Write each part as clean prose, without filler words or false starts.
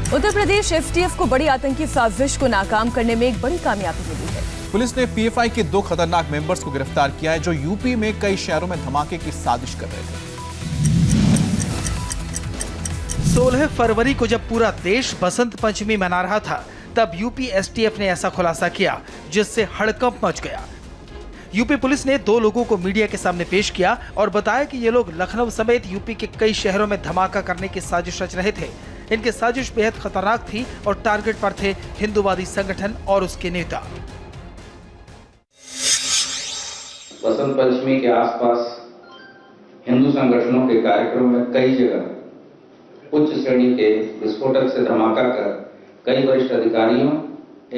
Uttar Pradesh STF को बड़ी आतंकी साजिश को नाकाम करने में एक बड़ी कामयाबी मिली है। पुलिस ने पीएफआई के 2 खतरनाक मेंबर्स को गिरफ्तार किया है जो यूपी में कई शहरों में धमाके की साजिश कर रहे थे। 16 फरवरी को जब पूरा देश बसंत पंचमी मना रहा था, तब यूपी एसटीएफ ने ऐसा खुलासा किया जिससे हड़कंप मच गया। यूपी पुलिस ने 2 लोगों को मीडिया के सामने पेश किया और बताया कि ये लोग लखनऊ समेत यूपी के कई शहरों में धमाका करने की साजिश रच रहे थे। इनकी साजिश बेहद खतरनाक थी और टारगेट पर थे हिंदूवादी संगठन और उसके नेता। बसंत पंचमी के आसपास हिंदू संगठनों के कार्यक्रम में कई जगह उच्च श्रेणी के विस्फोटक से धमाका कर कई वरिष्ठ अधिकारियों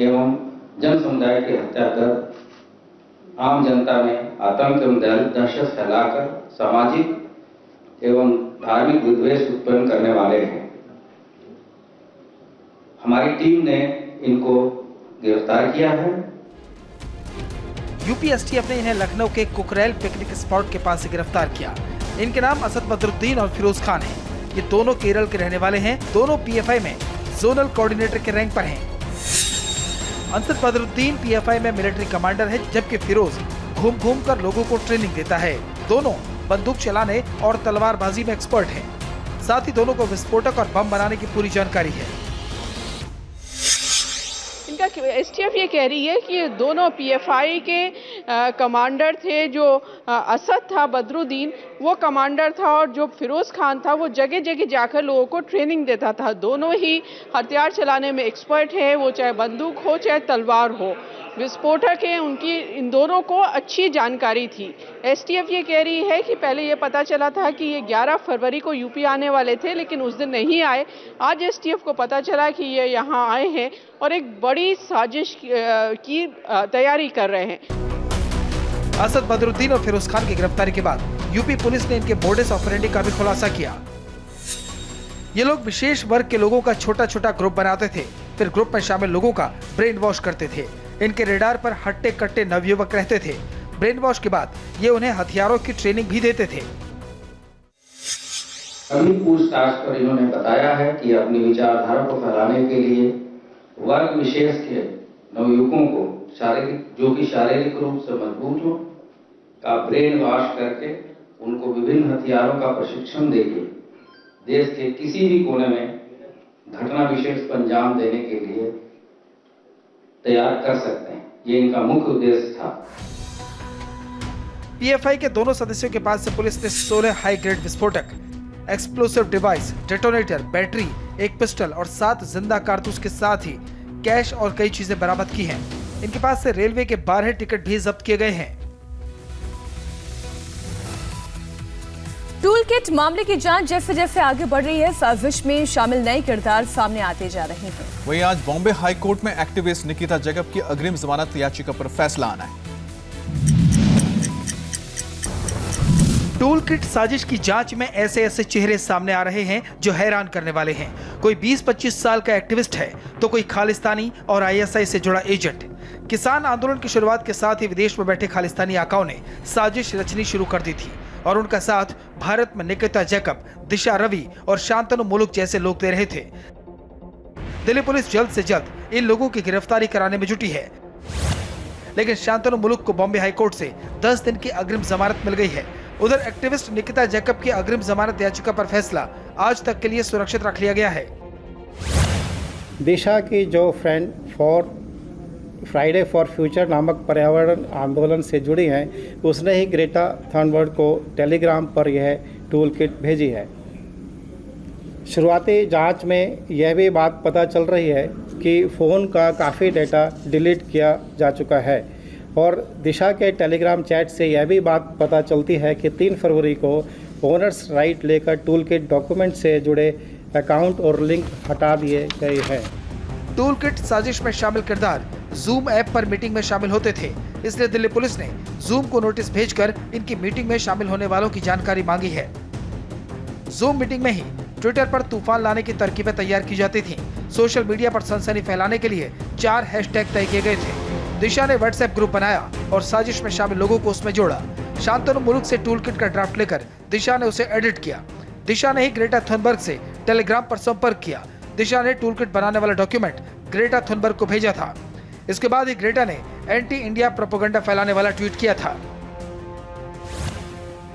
एवं जन समुदाय की हत्या कर आम जनता में आतंक एवं दहशत फैलाकर सामाजिक एवं धार्मिक विद्वेष उत्पन्न करने वाले हैं। हमारी टीम ने इनको गिरफ्तार किया है। यूपी एसटीएफ ने इन्हें लखनऊ के कुकरेल पिकनिक स्पॉट के पास से गिरफ्तार किया। इनके नाम असद बदरुद्दीन और फिरोज खान हैं। ये दोनों केरल के रहने वाले हैं। दोनों पीएफआई में जोनल कोऑर्डिनेटर के रैंक पर हैं। असद बदरुद्दीन पीएफआई में मिलिट्री कमांडर है, जबकि फिरोज घूम कर लोगों को ट्रेनिंग देता है। दोनों बंदूक चलाने और तलवारबाजी में एक्सपर्ट हैं। साथ ही दोनों को विस्फोटक और बम बनाने की पूरी जानकारी है। इनका एसटीएफ ये कह रही है कि दोनों पीएफआई के कमांडर थे। जो असद था बदरुद्दीन वो कमांडर था और जो फिरोज खान था वो जगह जगह जाकर लोगों को ट्रेनिंग देता था। दोनों ही हथियार चलाने में एक्सपर्ट है, वो चाहे बंदूक हो चाहे तलवार हो। विस्फोटक है, उनकी इन दोनों को अच्छी जानकारी थी। एसटीएफ ये कह रही है कि पहले ये पता चला था कि ये 11 फरवरी को यूपी आने वाले थे, लेकिन उस दिन नहीं आए। आज एसटीएफ को पता चला कि ये यहाँ आए हैं और एक बड़ी साजिश की तैयारी कर रहे हैं। असद बदरुद्दीन और फिरोज खान की गिरफ्तारी के बाद यूपी पुलिस ने इनके मोडस ऑपरेंडी का भी खुलासा किया। ये लोग विशेष वर्ग के लोगों का छोटा छोटा ग्रुप बनाते थे, फिर ग्रुप में शामिल लोगों का ब्रेन वॉश करते थे। इनके रेडार पर हट्टे कट्टे नवयुवक रहते थे। ब्रेन वॉश के बाद ये उन्हें हथियारों की ट्रेनिंग भी देते थे। अभी पूछताछ पर इन्होंने बताया है कि अपनी विचारधारा को फैलाने के लिए वर्ग विशेष के नवयुवकों को शारीरिक रूप से मजबूत हो का ब्रेन वॉश करके उनको विभिन्न हथियारों का प्रशिक्षण देके देश के किसी भी कोने में घटना विशेष को अंजाम देने के लिए तैयार कर सकते हैं। ये इनका मुख्य उद्देश्य था। पीएफआई के दोनों सदस्यों के पास से पुलिस ने 16 हाई ग्रेड विस्फोटक, एक्सप्लोसिव डिवाइस, डेटोनेटर, बैटरी, एक पिस्टल और 7 जिंदा कारतूस के साथ ही कैश और कई चीजें बरामद की हैं। इनके पास से रेलवे के 12 टिकट भी जब्त किए गए हैं। टूल किट मामले की जांच जैसे जैसे आगे बढ़ रही है, साजिश में शामिल नए किरदार सामने आते जा रहे हैं। वहीं आज बॉम्बे हाई कोर्ट में एक्टिविस्ट निकिता जैकब की अग्रिम जमानत याचिका पर फैसला आना है। टूल किट साजिश की जांच में ऐसे ऐसे चेहरे सामने आ रहे हैं जो हैरान करने वाले हैं। कोई 20-25 साल का एक्टिविस्ट है तो कोई खालिस्तानी और आईएसआई से जुड़ा एजेंट। किसान आंदोलन की शुरुआत के साथ ही विदेश में बैठे खालिस्तानी आकाओं ने साजिश रचनी शुरू कर दी थी और उनका साथ भारत में निकिता जैकब, दिशा रवि और शांतनु मुलुक जैसे लोग दे रहे थे। दिल्ली पुलिस जल्द से जल्द इन लोगों की गिरफ्तारी कराने में जुटी है, लेकिन शांतनु मुलुक को बॉम्बे हाईकोर्ट से 10 दिन की अग्रिम जमानत मिल गई है। उधर एक्टिविस्ट निकिता जैकब की अग्रिम जमानत याचिका पर फैसला आज तक के लिए सुरक्षित रख लिया गया है। दिशा की जो फ्राइडे फॉर फ्यूचर नामक पर्यावरण आंदोलन से जुड़ी हैं, उसने ही ग्रेटा थनबर्ग को टेलीग्राम पर यह टूल किट भेजी है। शुरुआती जांच में यह भी बात पता चल रही है कि फ़ोन का काफ़ी डेटा डिलीट किया जा चुका है और दिशा के टेलीग्राम चैट से यह भी बात पता चलती है कि 3 फरवरी को ओनर्स राइट लेकर टूल किट डॉक्यूमेंट से जुड़े अकाउंट और लिंक हटा दिए गए हैं। टूल किट साजिश में शामिल किरदार जूम ऐप पर मीटिंग में शामिल होते थे, इसलिए दिल्ली पुलिस ने जूम को नोटिस भेजकर इनकी मीटिंग में शामिल होने वालों की जानकारी मांगी है। जूम मीटिंग में ही ट्विटर पर तूफान लाने की तरकीबें तैयार की जाती थीं। सोशल मीडिया पर सनसनी फैलाने के लिए 4 हैशटैग तय किए गए थे। दिशा ने व्हाट्सएप ग्रुप बनाया और साजिश में शामिल लोगों को उसमें जोड़ा। शांतनु मुलुक से टूल किट का ड्राफ्ट लेकर दिशा ने उसे एडिट किया। दिशा ने ही ग्रेटा थनबर्ग से टेलीग्राम पर संपर्क किया। दिशा ने टूल किट बनाने वाला डॉक्यूमेंट ग्रेटा थुनबर्ग को भेजा था। इसके बाद ही ग्रेटा ने एंटी इंडिया प्रोपेगेंडा फैलाने वाला ट्वीट किया था।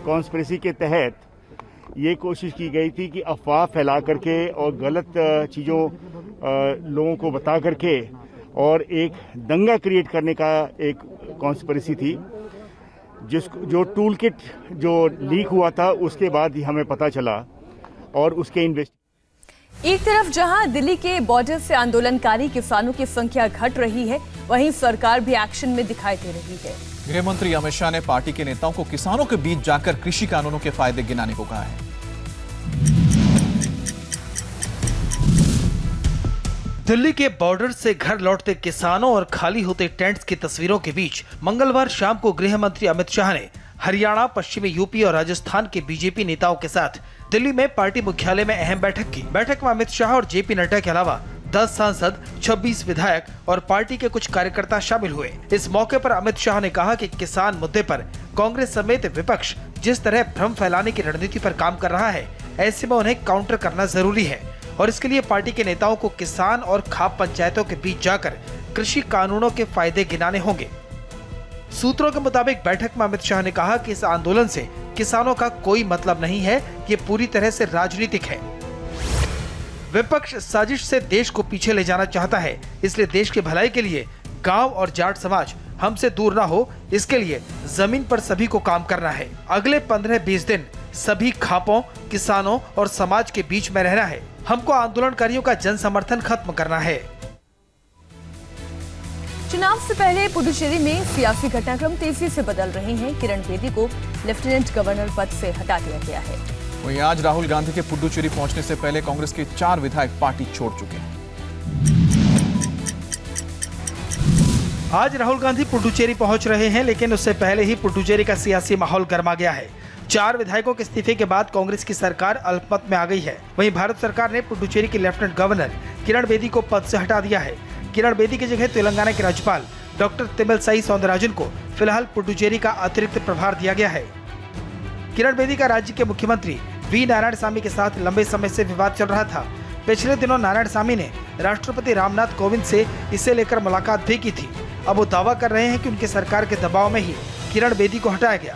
कॉन्स्पिरेसी के तहत ये कोशिश की गई थी कि अफवाह फैला करके और गलत चीज़ों लोगों को बता करके और एक दंगा क्रिएट करने का एक कॉन्स्पिरेसी थी, जो टूल किट जो लीक हुआ था उसके बाद ही हमें पता चला और उसके एक तरफ जहां दिल्ली के बॉर्डर से आंदोलनकारी किसानों की संख्या घट रही है, वहीं सरकार भी एक्शन में दिखाई दे रही है। गृह मंत्री अमित शाह ने पार्टी के नेताओं को किसानों के बीच जाकर कृषि कानूनों के फायदे गिनाने को कहा है। दिल्ली के बॉर्डर से घर लौटते किसानों और खाली होते टेंट्स की तस्वीरों के बीच मंगलवार शाम को गृह मंत्री अमित शाह ने हरियाणा, पश्चिमी यूपी और राजस्थान के बीजेपी नेताओं के साथ दिल्ली में पार्टी मुख्यालय में अहम बैठक की। बैठक में अमित शाह और जेपी नड्डा के अलावा 10 सांसद, 26 विधायक और पार्टी के कुछ कार्यकर्ता शामिल हुए। इस मौके पर अमित शाह ने कहा कि किसान मुद्दे पर कांग्रेस समेत विपक्ष जिस तरह भ्रम फैलाने की रणनीति पर काम कर रहा है, ऐसे में उन्हें काउंटर करना जरूरी है और इसके लिए पार्टी के नेताओं को किसान और खाप पंचायतों के बीच जाकर कृषि कानूनों के फायदे गिनाने होंगे। सूत्रों के मुताबिक बैठक में अमित शाह ने कहा कि इस आंदोलन से किसानों का कोई मतलब नहीं है, ये पूरी तरह से राजनीतिक है। विपक्ष साजिश से देश को पीछे ले जाना चाहता है, इसलिए देश की भलाई के लिए गांव और जाट समाज हमसे दूर ना हो, इसके लिए जमीन पर सभी को काम करना है। अगले 15-20 दिन सभी खापों, किसानों और समाज के बीच में रहना है। हमको आंदोलनकारियों का जन समर्थन खत्म करना है। चुनाव से पहले पुडुचेरी में सियासी घटनाक्रम तेजी से बदल रहे हैं। किरण बेदी को लेफ्टिनेंट गवर्नर पद से हटा दिया गया है। वहीं आज राहुल गांधी के पुडुचेरी पहुंचने से पहले कांग्रेस के 4 विधायक पार्टी छोड़ चुके हैं। आज राहुल गांधी पुडुचेरी पहुंच रहे हैं, लेकिन उससे पहले ही पुडुचेरी का सियासी माहौल गर्मा गया है। 4 विधायकों के इस्तीफे के बाद कांग्रेस की सरकार अल्पमत में आ गई है। वहीं भारत सरकार ने पुडुचेरी की लेफ्टिनेंट गवर्नर किरण बेदी को पद से हटा दिया है। किरण बेदी की जगह तेलंगाना के राज्यपाल डॉक्टर तमिलसाई सौंदरराजन को फिलहाल पुडुचेरी का अतिरिक्त प्रभार दिया गया है। किरण बेदी का राज्य के मुख्यमंत्री वी नारायणसामी के साथ लंबे समय से विवाद चल रहा था। पिछले दिनों नारायणसामी ने राष्ट्रपति रामनाथ कोविंद से इसे लेकर मुलाकात भी की थी। अब वो दावा कर रहे हैं कि उनकी सरकार के दबाव में ही किरण बेदी को हटाया गया।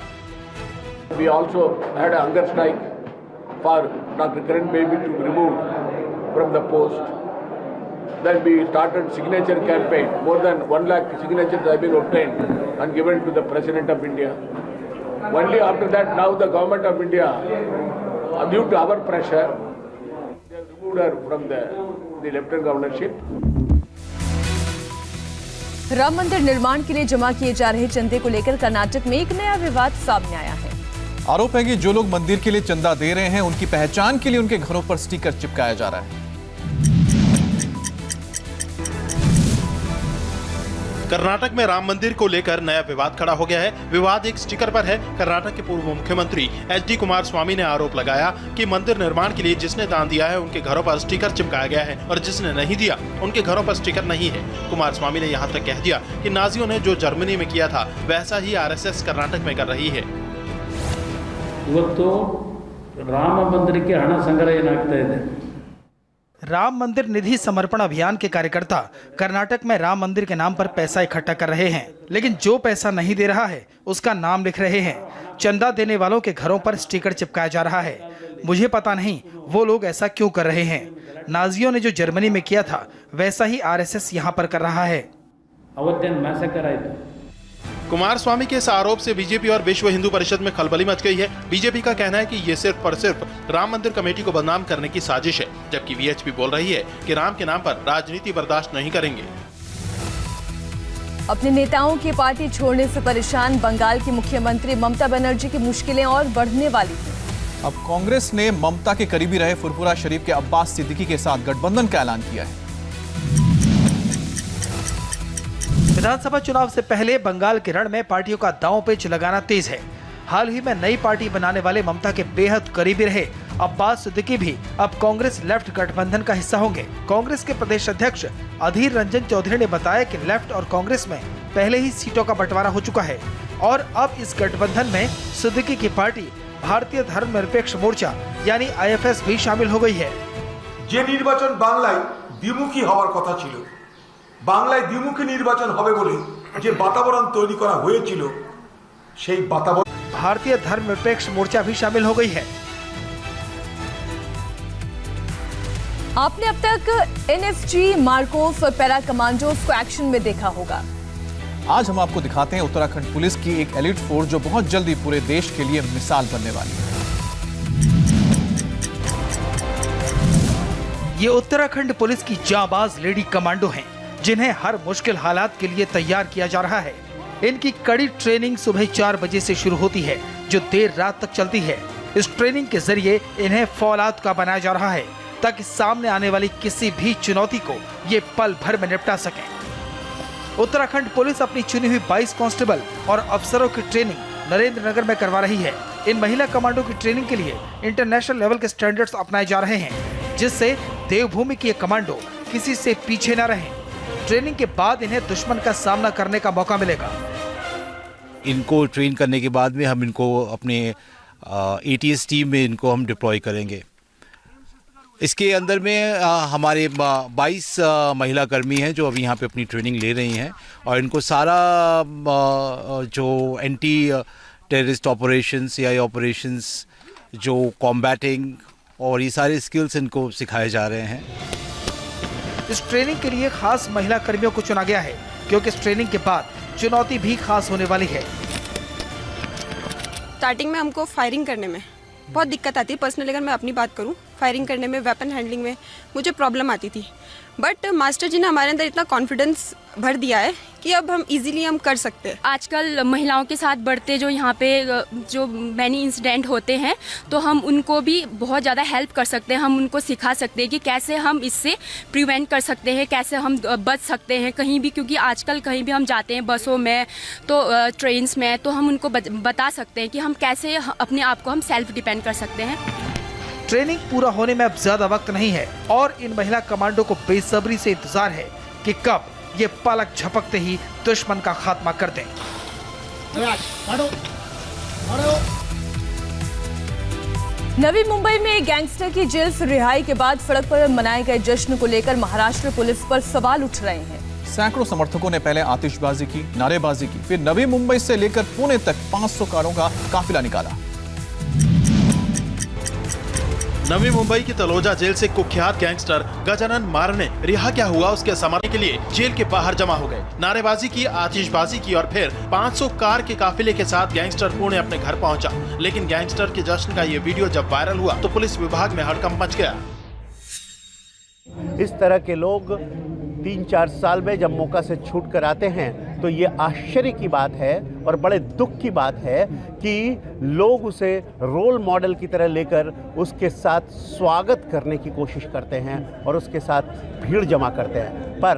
We also had a hunger strike for Dr. Kiran Bedi to be removed from the post. Then we started signature campaign. More than 1 lakh signatures have been obtained and given to the President of India. Only after that, now the government of India, due to our pressure, they have removed her from the lieutenant governorship. Ram मंदिर निर्माण के लिए जमा किए जा रहे चंदे को लेकर कर्नाटक में एक नया विवाद सामने आया है। आरोप है कि जो लोग मंदिर के लिए चंदा दे रहे हैं, उनकी पहचान के लिए उनके घरों पर स्टिकर चिपकाया जा रहा है। कर्नाटक में राम मंदिर को लेकर नया विवाद खड़ा हो गया है। विवाद एक स्टिकर पर है। कर्नाटक के पूर्व मुख्यमंत्री एच.डी. कुमारस्वामी ने आरोप लगाया कि मंदिर निर्माण के लिए जिसने दान दिया है उनके घरों पर स्टिकर चिपकाया गया है और जिसने नहीं दिया उनके घरों पर स्टिकर नहीं है। कुमारस्वामी ने यहाँ तक कह दिया कि नाजियों ने जो जर्मनी में किया था वैसा ही आरएसएस कर्नाटक में कर रही है। ಇವತ್ತು ರಾಮ ಮಂದಿರಕ್ಕೆ ಹಣ ಸಂಗ್ರಹ ಏನಾಗ್ತಾ ಇದೆ। राम मंदिर निधि समर्पण अभियान के कार्यकर्ता कर्नाटक में राम मंदिर के नाम पर पैसा इकट्ठा कर रहे हैं, लेकिन जो पैसा नहीं दे रहा है उसका नाम लिख रहे हैं। चंदा देने वालों के घरों पर स्टिकर चिपकाया जा रहा है। मुझे पता नहीं वो लोग ऐसा क्यों कर रहे हैं। नाजियों ने जो जर्मनी में किया था वैसा ही आरएसएस यहाँ पर कर रहा है। ಅವತ್ತೇನು ಮ್ಯಾಸಕರ್ ಆಯಿತು। कुमारस्वामी के इस आरोप से बीजेपी और विश्व हिंदू परिषद में खलबली मच गई है। बीजेपी का कहना है कि ये सिर्फ और सिर्फ राम मंदिर कमेटी को बदनाम करने की साजिश है, जबकि वीएचपी बोल रही है कि राम के नाम पर राजनीति बर्दाश्त नहीं करेंगे। अपने नेताओं की पार्टी छोड़ने से परेशान बंगाल की मुख्यमंत्री ममता बनर्जी की मुश्किलें और बढ़ने वाली हैं। अब कांग्रेस ने ममता के करीबी रहे फुरफुरा शरीफ के अब्बास सिद्दीकी के साथ गठबंधन का ऐलान किया है। विधानसभा चुनाव से पहले बंगाल के रण में पार्टियों का दांव पेच लगाना तेज है। हाल ही में नई पार्टी बनाने वाले ममता के बेहद करीबी रहे अब्बास सिद्दीकी भी अब कांग्रेस लेफ्ट गठबंधन का हिस्सा होंगे। कांग्रेस के प्रदेश अध्यक्ष अधीर रंजन चौधरी ने बताया कि लेफ्ट और कांग्रेस में पहले ही सीटों का बंटवारा हो चुका है और अब इस गठबंधन में सिद्दीकी की पार्टी भारतीय धर्मनिरपेक्ष मोर्चा यानी आईएफएस भी शामिल हो गई है। যে নির্বাচন বাংলায় দ্বিমুখী হওয়ার কথা ছিল, বাংলায় দ্বিমুখী নির্বাচন হবে বলে যে वातावरण তৈরি করা হয়েছিল সেই वातावरण। भारतीय धर्मनिरपेक्ष मोर्चा भी शामिल हो गई है। आपने अब तक एनएफजी, मार्कोव और पैरा कमांडोज को एक्शन में देखा होगा। आज हम आपको दिखाते हैं उत्तराखंड पुलिस की एक एलीट फोर्स जो बहुत जल्दी पूरे देश के लिए मिसाल बनने वाली है। ये उत्तराखंड पुलिस की जांबाज लेडी कमांडो हैं, जिन्हें हर मुश्किल हालात के लिए तैयार किया जा रहा है। इनकी कड़ी ट्रेनिंग सुबह 4 बजे से शुरू होती है, जो देर रात तक चलती है। इस ट्रेनिंग के जरिए इन्हें फौलाद का बनाया जा रहा है, ताकि सामने आने वाली किसी भी चुनौती को ये पल भर में निपटा सकें। उत्तराखंड पुलिस अपनी चुनी हुई 22 कांस्टेबल और अफसरों की ट्रेनिंग नरेंद्र नगर में करवा रही है। इन महिला कमांडो की ट्रेनिंग के लिए इंटरनेशनल लेवल के स्टैंडर्ड्स अपनाए जा रहे हैं, जिससे देवभूमि की ये कमांडो किसी से पीछे न रहे। ट्रेनिंग के बाद इन्हें दुश्मन का सामना करने का मौका मिलेगा। इनको ट्रेन करने के बाद में हम इनको अपने ATS टीम में इनको हम डिप्लॉय करेंगे। इसके अंदर में हमारे 22 महिला कर्मी हैं जो अभी यहाँ पे अपनी ट्रेनिंग ले रही हैं, और इनको सारा जो एंटी टेररिस्ट ऑपरेशंस या ऑपरेशंस, जो कॉम्बैटिंग और ये सारे स्किल्स इनको सिखाए जा रहे हैं। इस ट्रेनिंग के लिए खास महिला कर्मियों को चुना गया है, क्योंकि इस ट्रेनिंग के बाद चुनौती भी खास होने वाली है। स्टार्टिंग में हमको फायरिंग करने में बहुत दिक्कत आती है। पर्सनली अगर मैं अपनी बात करूं, फायरिंग करने में, वेपन हैंडलिंग में मुझे प्रॉब्लम आती थी। बट मास्टर जी ने हमारे अंदर इतना कॉन्फिडेंस भर दिया है कि अब हम इजीली हम कर सकते हैं। आजकल महिलाओं के साथ बढ़ते जो यहाँ पे जो मैनी इंसिडेंट होते हैं, तो हम उनको भी बहुत ज़्यादा हेल्प कर सकते हैं। हम उनको सिखा सकते हैं कि कैसे हम इससे प्रिवेंट कर सकते हैं, कैसे हम बच सकते हैं कहीं भी, क्योंकि आजकल कहीं भी हम जाते हैं, बसों में तो ट्रेन्स में, तो हम उनको बता सकते हैं कि हम कैसे अपने आप को हम सेल्फ डिपेंड कर सकते हैं। ट्रेनिंग पूरा होने में अब ज्यादा वक्त नहीं है, और इन महिला कमांडो को बेसब्री से इंतजार है कि कब ये पलक झपकते ही दुश्मन का खात्मा कर दें। नवी मुंबई में एक गैंगस्टर की जेल से रिहाई के बाद सड़क पर मनाए गए जश्न को लेकर महाराष्ट्र पुलिस पर सवाल उठ रहे हैं। सैकड़ों समर्थकों ने पहले आतिशबाजी की, नारेबाजी की, फिर नवी मुंबई से लेकर पुणे तक 500 कारों का काफिला निकाला। नवी मुंबई की तलोजा जेल से कुख्यात गैंगस्टर गजानन मारने रिहा क्या हुआ उसके समर्थन के लिए जेल के बाहर जमा हो गए। नारेबाजी की, आतिशबाजी की और फिर 500 कार के काफिले के साथ गैंगस्टर पुणे अपने घर पहुंचा। लेकिन गैंगस्टर के जश्न का ये वीडियो जब वायरल हुआ तो पुलिस विभाग में हड़कंप मच गया। इस तरह के लोग 3-4 साल में जब मौका से छूट कर आते हैं तो ये आश्चर्य की बात है और बड़े दुख की बात है कि लोग उसे रोल मॉडल की तरह लेकर उसके साथ स्वागत करने की कोशिश करते हैं और उसके साथ भीड़ जमा करते हैं। पर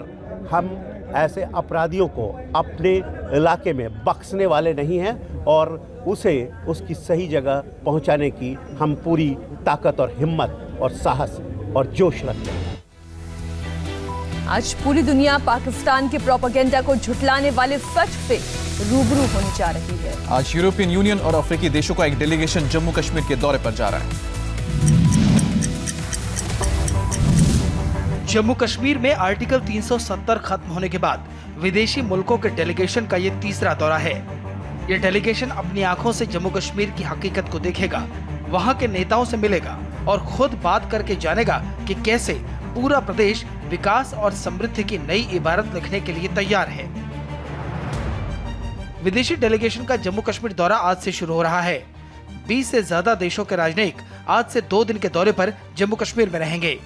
हम ऐसे अपराधियों को अपने इलाके में बख्शने वाले नहीं हैं और उसे उसकी सही जगह पहुंचाने की हम पूरी ताकत और हिम्मत और साहस और जोश रखते हैं। आज पूरी दुनिया पाकिस्तान के प्रोपेगेंडा को झुठलाने वाले सच से रूबरू होने जा रही है। आज यूरोपियन यूनियन और अफ्रीकी देशों का एक डेलीगेशन जम्मू कश्मीर के दौरे पर जा रहा है। जम्मू कश्मीर में आर्टिकल 370 खत्म होने के बाद विदेशी मुल्कों के डेलीगेशन का ये तीसरा दौरा है। ये डेलीगेशन अपनी आंखों से जम्मू कश्मीर की हकीकत को देखेगा, वहां के नेताओं से मिलेगा और खुद बात करके जानेगा कि कैसे पूरा प्रदेश विकास और समृद्धि की नई इबारत लिखने के लिए तैयार है। विदेशी डेलीगेशन का जम्मू कश्मीर दौरा आज से शुरू हो रहा है। 20 से ज्यादा देशों के राजनयिक आज से 2 दिन के दौरे पर जम्मू कश्मीर में रहेंगे।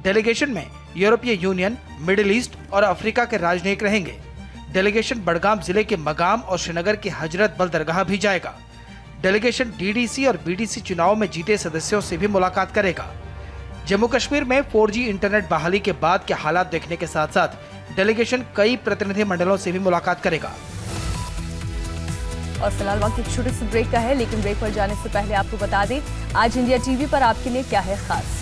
डेलीगेशन में यूरोपीय यूनियन, मिडिल ईस्ट और अफ्रीका के राजनयिक रहेंगे। डेलीगेशन बडगाम जिले के मगाम और श्रीनगर के हजरत बल दरगाह भी जाएगा। डेलीगेशन DDC और BDC चुनाव में जीते सदस्यों से भी मुलाकात करेगा। जम्मू कश्मीर में 4G इंटरनेट बहाली के बाद के हालात देखने के साथ साथ डेलीगेशन कई प्रतिनिधि मंडलों से भी मुलाकात करेगा। और फिलहाल वक्त एक छोटे से ब्रेक का है, लेकिन ब्रेक पर जाने से पहले आपको बता दें आज इंडिया टीवी पर आपके लिए क्या है खास।